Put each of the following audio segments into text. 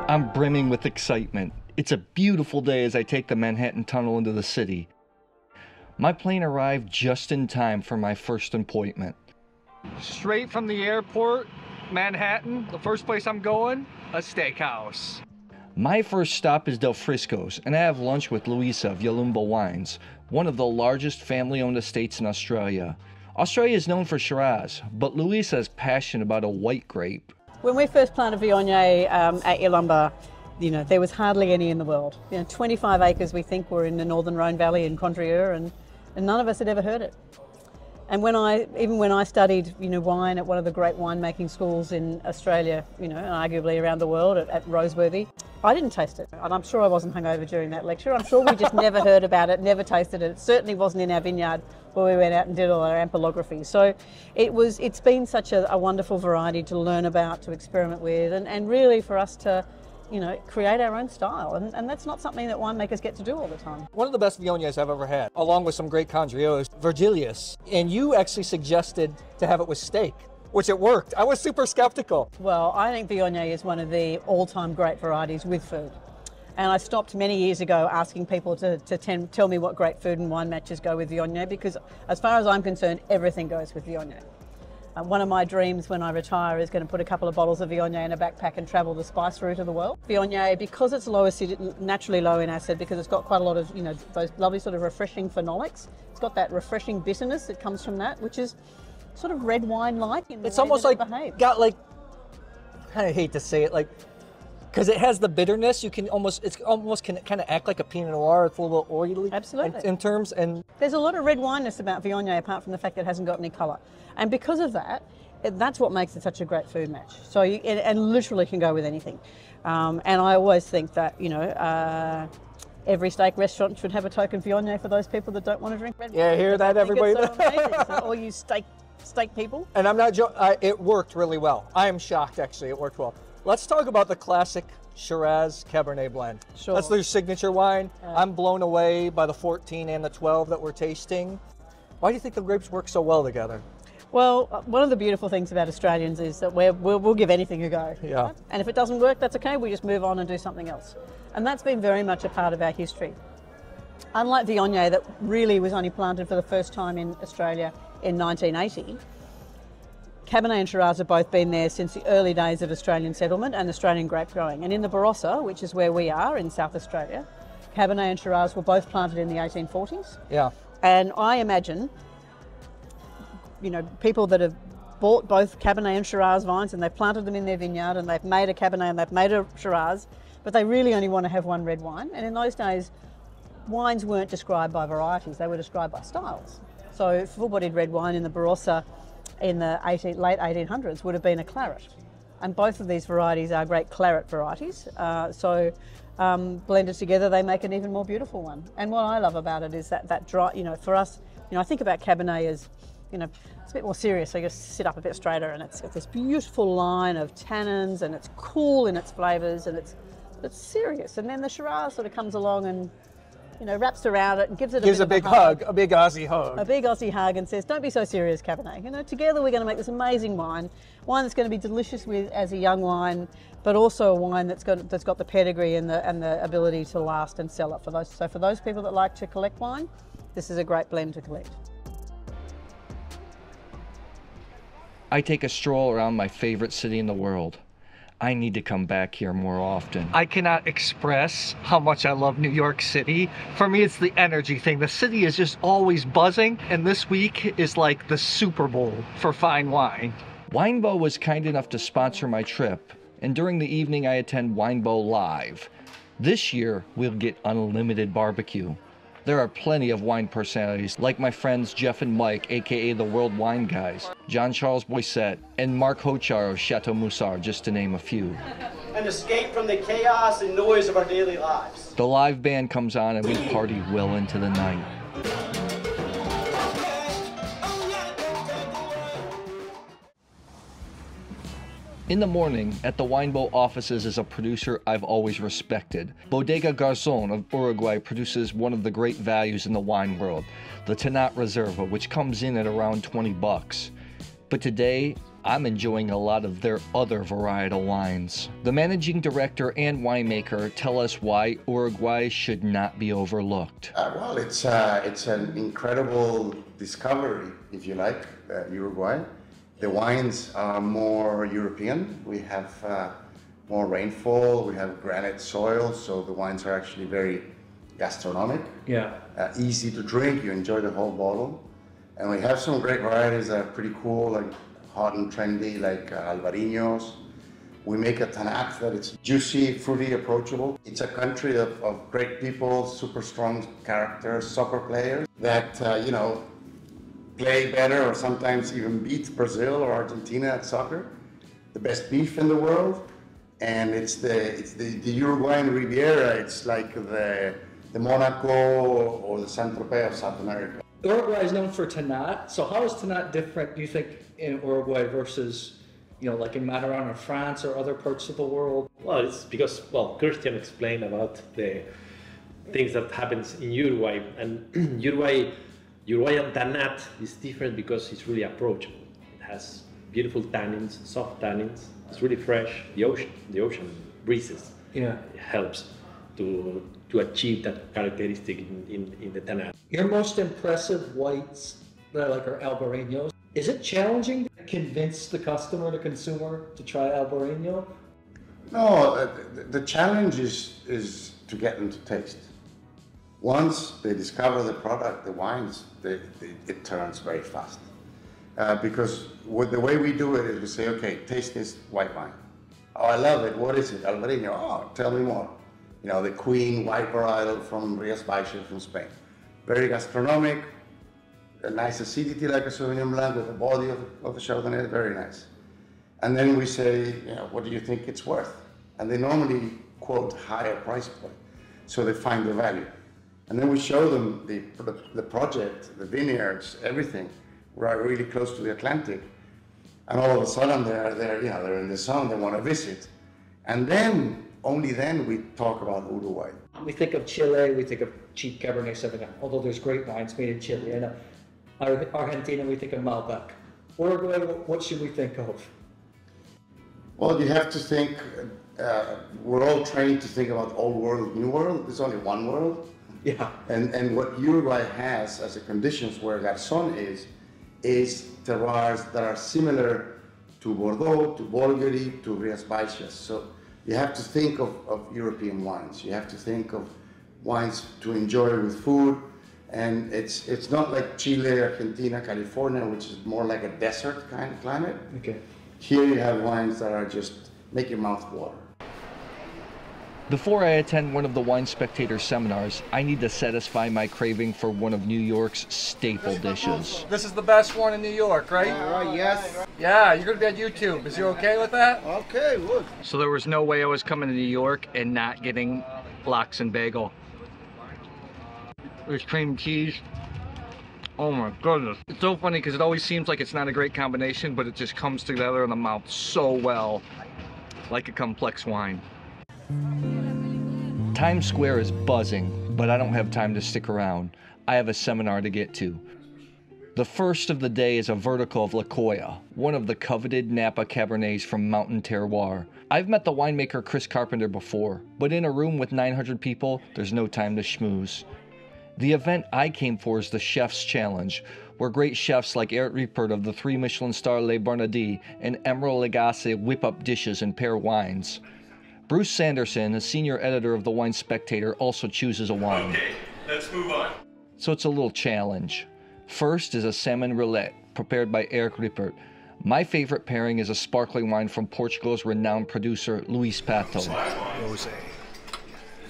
I'm brimming with excitement. It's a beautiful day as I take the Manhattan Tunnel into the city. My plane arrived just in time for my first appointment. Straight from the airport, Manhattan, the first place I'm going, a steakhouse. My first stop is Del Frisco's, and I have lunch with Luisa of Yalumba Wines, one of the largest family-owned estates in Australia. Australia is known for Shiraz, but Luisa is passionate about a white grape. When we first planted Viognier at Yalumba, there was hardly any in the world. 25 acres we think were in the Northern Rhone Valley in Condrieu, and none of us had ever heard it. And even when I studied, wine at one of the great winemaking schools in Australia, and arguably around the world at Roseworthy, I didn't taste it. And I'm sure I wasn't hungover during that lecture. I'm sure we just never heard about it, never tasted it. It certainly wasn't in our vineyard where we went out and did all our ampelography. So it's been such a wonderful variety to learn about, to experiment with, and really for us to create our own style. And that's not something that winemakers get to do all the time. One of the best Viogniers I've ever had, along with some great Condrieu, is Virgilius. And you actually suggested to have it with steak, which it worked. I was super skeptical. Well, I think Viognier is one of the all-time great varieties with food. And I stopped many years ago asking people to tell me what great food and wine matches go with Viognier, because as far as I'm concerned, everything goes with Viognier. One of my dreams when I retire is going to put a couple of bottles of Viognier in a backpack and travel the spice route of the world. Viognier, because it's low acid, naturally low in acid, because it's got quite a lot of, those lovely sort of refreshing phenolics. It's got that refreshing bitterness that comes from that, which is sort of red wine-like in the It's way almost that like, it behaves. I hate to say it, because it has the bitterness, it almost can kind of act like a Pinot Noir. It's a little oily. Absolutely. In terms, and there's a lot of red wineness about Viognier, apart from the fact that it hasn't got any colour. And because of that, that's what makes it such a great food match. So and literally can go with anything. And I always think that, every steak restaurant should have a token Viognier for those people that don't want to drink red wine. Yeah, hear that, everybody? It's so amazing. So all you steak people. And I'm not joking, it worked really well. I am shocked, actually, it worked well. Let's talk about the classic Shiraz Cabernet blend. Sure. That's their signature wine. I'm blown away by the 14 and the 12 that we're tasting. Why do you think the grapes work so well together? Well, one of the beautiful things about Australians is that we'll give anything a go. Yeah. Right? And if it doesn't work, that's okay. We just move on and do something else. And that's been very much a part of our history. Unlike Viognier, that really was only planted for the first time in Australia in 1980, Cabernet and Shiraz have both been there since the early days of Australian settlement and Australian grape growing. And in the Barossa, which is where we are in South Australia, Cabernet and Shiraz were both planted in the 1840s. Yeah. And I imagine, people that have bought both Cabernet and Shiraz vines and they've planted them in their vineyard and they've made a Cabernet and they've made a Shiraz, but they really only want to have one red wine. And in those days, wines weren't described by varieties, they were described by styles. So full-bodied red wine in the Barossa in the late 1800s would have been a claret. And both of these varieties are great claret varieties. Blended together, they make an even more beautiful one. And what I love about it is that dry, for us, I think about Cabernet as, it's a bit more serious, so you just sit up a bit straighter, and it's got this beautiful line of tannins, and it's cool in its flavours, and it's serious. And then the Shiraz sort of comes along and, wraps around it and gives it a big hug. A big Aussie hug. A big Aussie hug and says, don't be so serious, Cabernet. Together we're going to make this amazing wine that's going to be delicious as a young wine, but also a wine that's got the pedigree and the ability to last and sell it for those. So for those people that like to collect wine, this is a great blend to collect. I take a stroll around my favorite city in the world. I need to come back here more often. I cannot express how much I love New York City. For me, it's the energy thing. The city is just always buzzing, and this week is like the Super Bowl for fine wine. Winebow was kind enough to sponsor my trip, and during the evening I attend Winebow Live. This year, we'll get unlimited barbecue. There are plenty of wine personalities like my friends Jeff and Mike, aka the World Wine Guys, Jean-Charles Boisset, and Mark Hochar of Chateau Moussard, just to name a few. And escape from the chaos and noise of our daily lives. The live band comes on and we party well into the night. In the morning, at the Winebow offices is a producer I've always respected. Bodega Garzon of Uruguay produces one of the great values in the wine world, the Tannat Reserva, which comes in at around $20. But today, I'm enjoying a lot of their other varietal wines. The managing director and winemaker tell us why Uruguay should not be overlooked. Well, it's an incredible discovery, if you like, Uruguay. The wines are more European. We have more rainfall, we have granite soil, so the wines are actually very gastronomic. Yeah. Easy to drink, you enjoy the whole bottle. And we have some great varieties that are pretty cool, like hot and trendy, like Alvarinhos. We make a tanat that it's juicy, fruity, approachable. It's a country of great people, super strong characters, soccer players that, you know, play better or sometimes even beat Brazil or Argentina at soccer. The best beef in the world. And it's the Uruguayan Riviera. It's like the Monaco or the Saint-Tropez of South America. Uruguay is known for Tanat. So how is Tanat different, do you think, in Uruguay versus, you know, like in Madeira or France or other parts of the world? Well, it's because, well, Christian explained about the things that happens in Uruguay. And Uruguayan Tanat is different because it's really approachable. It has beautiful tannins, soft tannins. It's really fresh. The ocean breezes. Yeah. It helps to achieve that characteristic in the Tanat. Your most impressive whites that I like are Alvarinhos. Is it challenging to convince the customer, the consumer, to try Alvarinho? No, the challenge is to get them to taste. Once they discover the product, the wines, it turns very fast. Because the way we do it is we say, okay, taste this white wine. Oh, I love it. What is it? Alvarinho. Oh, tell me more. You know, the Queen white varietal from Rias, Baixas from Spain. Very gastronomic, a nice acidity like a Sauvignon Blanc with the body of the Chardonnay, very nice. And then we say, you know, what do you think it's worth? And they normally quote higher price point, so they find the value. And then we show them the project, the vineyards, everything. We're really close to the Atlantic. And all of a sudden they're in the sun, they want to visit. And then, only then we talk about Uruguay. We think of Chile, we think of cheap Cabernet Sauvignon, although there's great wines made in Chile. And Argentina, we think of Malbec. Uruguay, what should we think of? Well, you have to think, we're all trained to think about old world, new world. There's only one world. Yeah. And what Uruguay has as a conditions where Garzón is terroirs that are similar to Bordeaux, to Bolgheri, to Rias Baixas. So you have to think of European wines. You have to think of wines to enjoy with food. And it's not like Chile, Argentina, California, which is more like a desert kind of climate. Okay. Here you have wines that are just make your mouth water. Before I attend one of the Wine Spectator seminars, I need to satisfy my craving for one of New York's staple dishes. This is the best one in New York, right? Yes. Yeah, you're going to be on YouTube. Is you okay with that? Okay, good. So there was no way I was coming to New York and not getting lox and bagel. There's cream cheese. Oh my goodness. It's so funny because it always seems like it's not a great combination, but it just comes together in the mouth so well, like a complex wine. Times Square is buzzing, but I don't have time to stick around. I have a seminar to get to. The first of the day is a vertical of Lokoya, one of the coveted Napa Cabernets from Mountain Terroir. I've met the winemaker Chris Carpenter before, but in a room with 900 people, there's no time to schmooze. The event I came for is the Chef's Challenge, where great chefs like Eric Riepert of the 3 Michelin star Le Bernardi and Emerald Lagasse whip up dishes and pair wines. Bruce Sanderson, a senior editor of the Wine Spectator, also chooses a wine. Okay, let's move on. So it's a little challenge. First is a salmon roulette, prepared by Eric Riepert. My favorite pairing is a sparkling wine from Portugal's renowned producer, Luis Pato.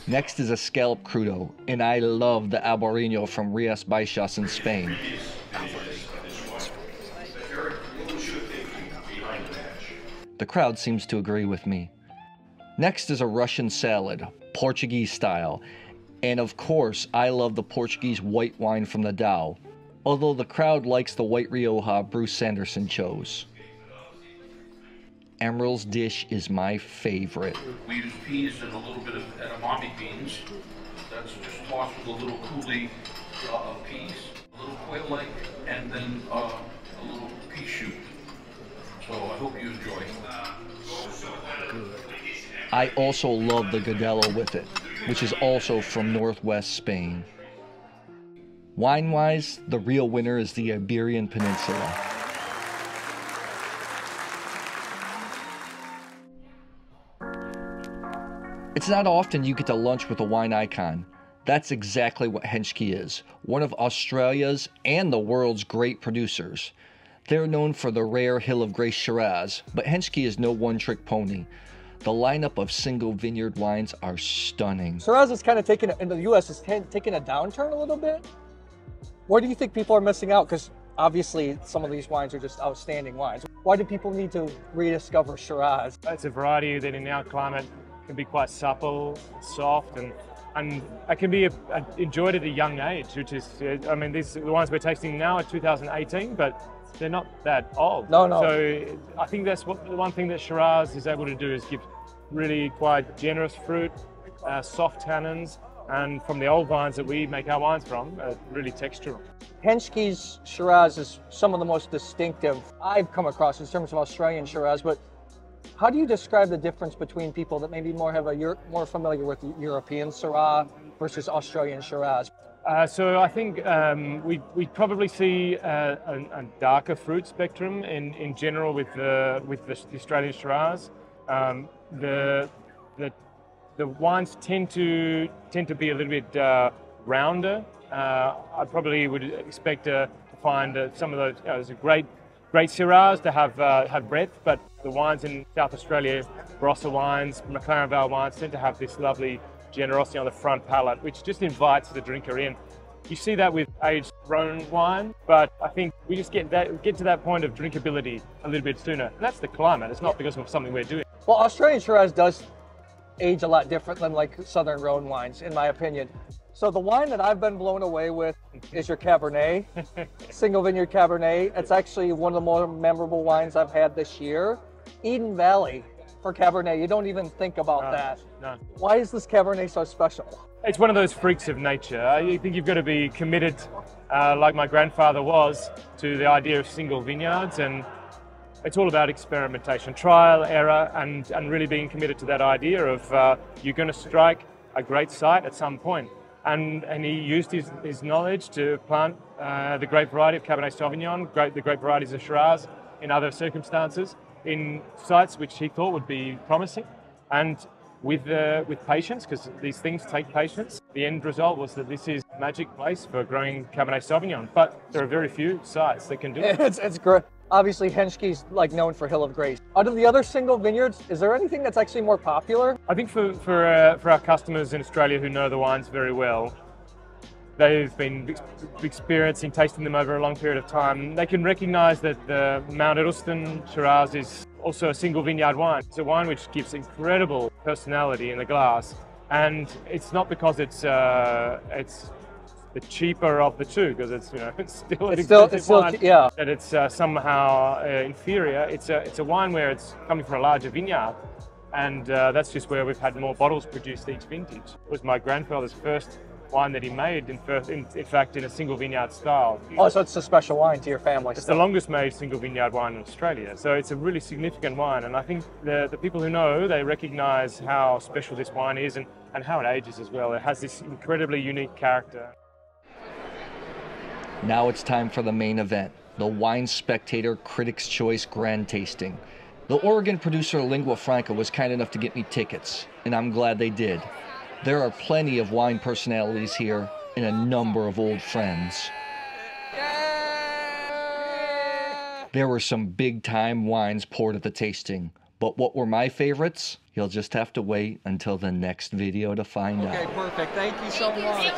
Next is a scallop crudo, and I love the Alvarinho from Rias Baixas in Spain. The crowd seems to agree with me. Next is a Russian salad, Portuguese style. And of course, I love the Portuguese white wine from the Dow, although the crowd likes the white Rioja Bruce Sanderson chose. Emerald's dish is my favorite. We use peas and a little bit of edamame beans. That's just tossed with a little coulis of peas, a little quail egg, and then a little pea shoot. So I hope you enjoy. I also love the Godello with it, which is also from northwest Spain. Wine-wise, the real winner is the Iberian Peninsula. It's not often you get to lunch with a wine icon. That's exactly what Henschke is, one of Australia's and the world's great producers. They're known for the rare Hill of Grace Shiraz, but Henschke is no one-trick pony. The lineup of single vineyard wines are stunning. Shiraz is kind of taking, in the US, is taking a downturn a little bit. Where do you think people are missing out? Because obviously some of these wines are just outstanding wines. Why do people need to rediscover Shiraz? It's a variety that in our climate can be quite supple, soft, and it can be enjoyed at a young age, which is, I mean, the wines we're tasting now are 2018, but they're not that old. No. So I think that's the one thing that Shiraz is able to do is give really quite generous fruit, soft tannins, and from the old vines that we make our wines from, really textural. Henschke's Shiraz is some of the most distinctive I've come across in terms of Australian Shiraz, but how do you describe the difference between people that maybe more familiar with European Syrah versus Australian Shiraz? So I think we probably see a darker fruit spectrum in general with the Australian Shiraz. The wines tend to be a little bit rounder. I probably would expect to find some of those. There's a great Shiraz to have breadth, but the wines in South Australia, Barossa wines, McLaren Vale wines, tend to have this lovely generosity on the front palate, which just invites the drinker in. You see that with aged Rhone wine, but I think we just get to that point of drinkability a little bit sooner. And that's the climate. It's not because of something we're doing. Well, Australian Shiraz does age a lot different than like Southern Rhone wines, in my opinion. So the wine that I've been blown away with is your Cabernet, single vineyard Cabernet. It's actually one of the more memorable wines I've had this year. Eden Valley for Cabernet, you don't even think about that. No. Why is this Cabernet so special? It's one of those freaks of nature. I think you've got to be committed, like my grandfather was, to the idea of single vineyards, and it's all about experimentation, trial, error, and really being committed to that idea of you're going to strike a great site at some point. And he used his knowledge to plant the great variety of Cabernet Sauvignon, the great varieties of Shiraz in other circumstances, in sites which he thought would be promising. And with patience, because these things take patience, the end result was that this is a magic place for growing Cabernet Sauvignon. But there are very few sites that can do it. It's great. Obviously, Henschke's like known for Hill of Grace. Out of the other single vineyards, is there anything that's actually more popular? I think for our customers in Australia who know the wines very well, they've been tasting them over a long period of time. They can recognise that the Mount Edelstone Shiraz is also a single vineyard wine. It's a wine which gives incredible personality in the glass, and it's not because it's the cheaper of the two, because it's still an expensive wine, yeah. That it's somehow inferior. It's a wine where it's coming from a larger vineyard, and that's just where we've had more bottles produced each vintage. It was my grandfather's first wine that he made, in fact, in a single vineyard style. Oh, so it's a special wine to your family. It's the longest made single vineyard wine in Australia, so it's a really significant wine, and I think the people who know, they recognise how special this wine is and how it ages as well. It has this incredibly unique character. Now it's time for the main event, the Wine Spectator Critics' Choice Grand Tasting. The Oregon producer Lingua Franca was kind enough to get me tickets, and I'm glad they did. There are plenty of wine personalities here and a number of old friends. There were some big-time wines poured at the tasting, but what were my favorites? You'll just have to wait until the next video to find out. Okay, perfect. Thank you so much.